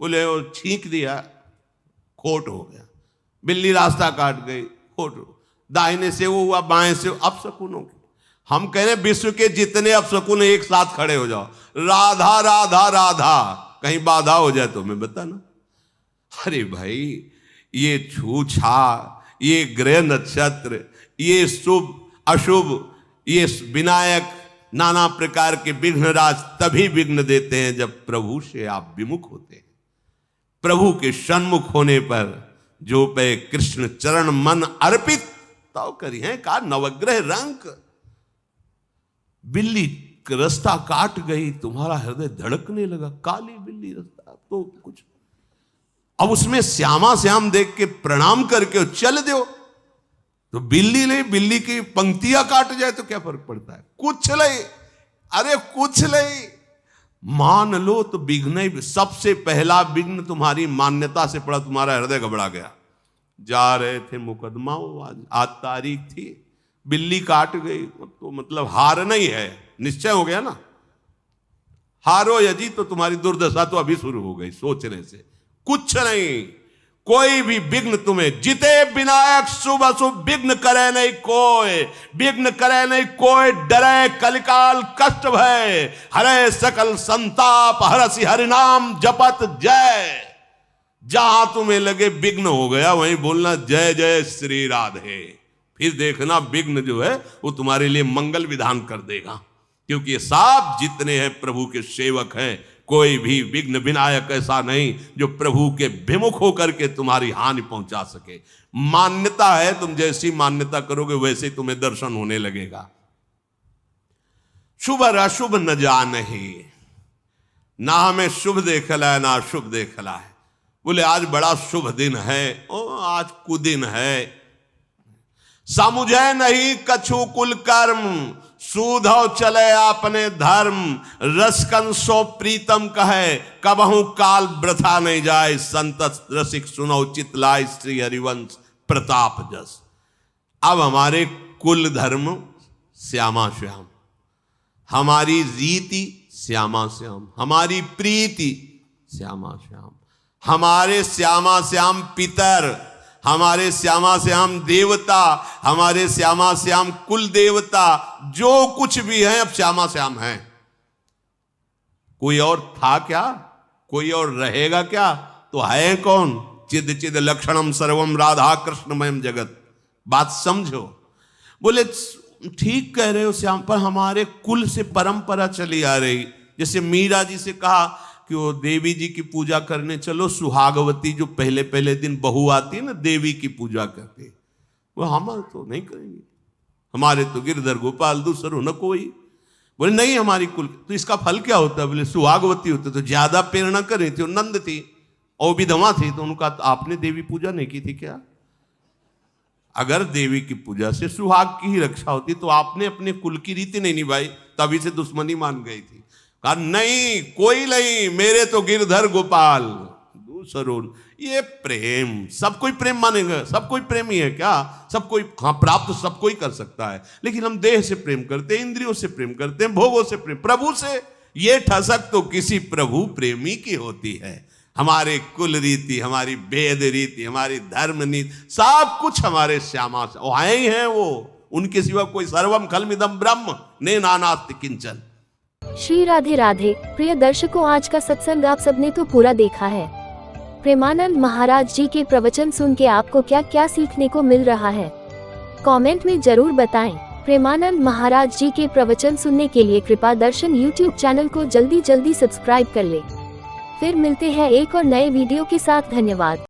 बोले वो छींक दिया, खोट हो गया। बिल्ली रास्ता काट गई, खोट हो। दाहिने से वो हुआ, बाएं से अपशकुनों की। हम कह रहे विश्व के जितने अपशकुन एक साथ खड़े हो जाओ, राधा राधा राधा, कहीं बाधा हो जाए तो मैं बताना। अरे भाई, ये छू छा, ये ग्रह नक्षत्र, ये शुभ अशुभ, ये विनायक, नाना प्रकार के विघ्नराज तभी विघ्न देते हैं जब प्रभु से आप विमुख होते हैं। प्रभु के सन्मुख होने पर जो पे कृष्ण चरण मन अर्पित तो करी है का नवग्रह रंक। बिल्ली रास्ता काट गई, तुम्हारा हृदय धड़कने लगा, काली बिल्ली रास्ता तो कुछ, अब उसमें श्यामा श्याम देख के प्रणाम करके चल दो, तो बिल्ली नहीं, बिल्ली की पंक्तियां काट जाए तो क्या फर्क पड़ता है? कुछ नहीं, अरे कुछ नहीं, मान लो तो विघ्न ही। सबसे पहला विघ्न तुम्हारी मान्यता से पड़ा, तुम्हारा हृदय घबरा गया। जा रहे थे मुकदमा, आज तारीख थी, बिल्ली काट गई तो मतलब हार नहीं है, निश्चय हो गया ना। हारो यदि तो तुम्हारी दुर्दशा तो अभी शुरू हो गई सोचने से। कुछ नहीं, कोई भी विघ्न तुम्हें, जिते विनायक शुभ अशुभ विघ्न करे नहीं कोई, विघ्न करे नहीं कोई, डरे कलिकाल कष्ट भय, हरे सकल संताप, हरसि हरिनाम जपत जय। जहां तुम्हें लगे विघ्न हो गया वहीं बोलना जय जय श्री राधे। फिर देखना विघ्न जो है वो तुम्हारे लिए मंगल विधान कर देगा, क्योंकि ये सब जितने हैं प्रभु के सेवक हैं, कोई भी विघ्न विनायक ऐसा नहीं जो प्रभु के विमुख होकर के तुम्हारी हानि पहुंचा सके। मान्यता है, तुम जैसी मान्यता करोगे वैसे तुम्हें दर्शन होने लगेगा। शुभ और अशुभ न जानहि, ना हमें शुभ देखला है ना अशुभ देखला है। बोले आज बड़ा शुभ दिन है, ओ आज कुदिन है। समुझे नहीं कछु कुल कर्म, सूधव चले आपने धर्म। रसकन सो प्रीतम कहे, कबहू काल वृथा नहीं जाए। संत रसिक सुनो चितलाय, श्री हरिवंश प्रताप जस। अब हमारे कुल धर्म श्यामा श्याम, हमारी रीति श्यामा श्याम, हमारी प्रीति श्यामा श्याम, हमारे श्यामा श्याम पितर, हमारे श्यामा श्याम देवता, हमारे श्यामा श्याम कुल देवता, जो कुछ भी है अब श्यामा श्याम है। कोई और था क्या? कोई और रहेगा क्या? तो है कौन? चिद चिद लक्षणम सर्वम राधा कृष्णमयम जगत। बात समझो। बोले ठीक कह रहे हो श्याम, पर हमारे कुल से परंपरा चली आ रही। जैसे मीरा जी से कहा कि वो देवी जी की पूजा करने चलो, सुहागवती जो पहले पहले दिन बहू आती है ना, देवी की पूजा करते, वो हम तो नहीं करेंगे, हमारे तो गिरधर गोपाल दूसरो न कोई। बोले नहीं हमारी कुल, तो इसका फल क्या होता है? बोले सुहागवती होते तो ज्यादा प्रेरणा करे थे, नंद थी और विधवा थी, तो उनका तो आपने देवी पूजा नहीं की थी क्या? अगर देवी की पूजा से सुहाग की ही रक्षा होती तो आपने अपने कुल की रीति नहीं निभाई, तभी से दुश्मनी मान गई थी। कहा नहीं कोई नहीं, मेरे तो गिरधर गोपाल दूसरो। ये प्रेम, सब कोई प्रेम मानेगा? सब कोई प्रेमी है क्या? सब कोई, हाँ प्राप्त सब कोई कर सकता है, लेकिन हम देह से प्रेम करते हैं, इंद्रियों से प्रेम करते हैं, भोगों से प्रेम। प्रभु से ये ठसक तो किसी प्रभु प्रेमी की होती है। हमारे कुल रीति, हमारी वेद रीति, हमारी धर्म नीति, सब कुछ हमारे श्यामा से आए ही हैं। वो उनके सिवा कोई सर्वम खलमिदम ब्रह्म ने नानास्ति किंचन। श्री राधे राधे। प्रिय दर्शकों, आज का सत्संग आप सबने तो पूरा देखा है। प्रेमानंद महाराज जी के प्रवचन सुन के आपको क्या क्या सीखने को मिल रहा है, कमेंट में जरूर बताएं। प्रेमानंद महाराज जी के प्रवचन सुनने के लिए कृपा दर्शन यूट्यूब चैनल को जल्दी सब्सक्राइब कर ले। फिर मिलते हैं एक और नए वीडियो के साथ। धन्यवाद।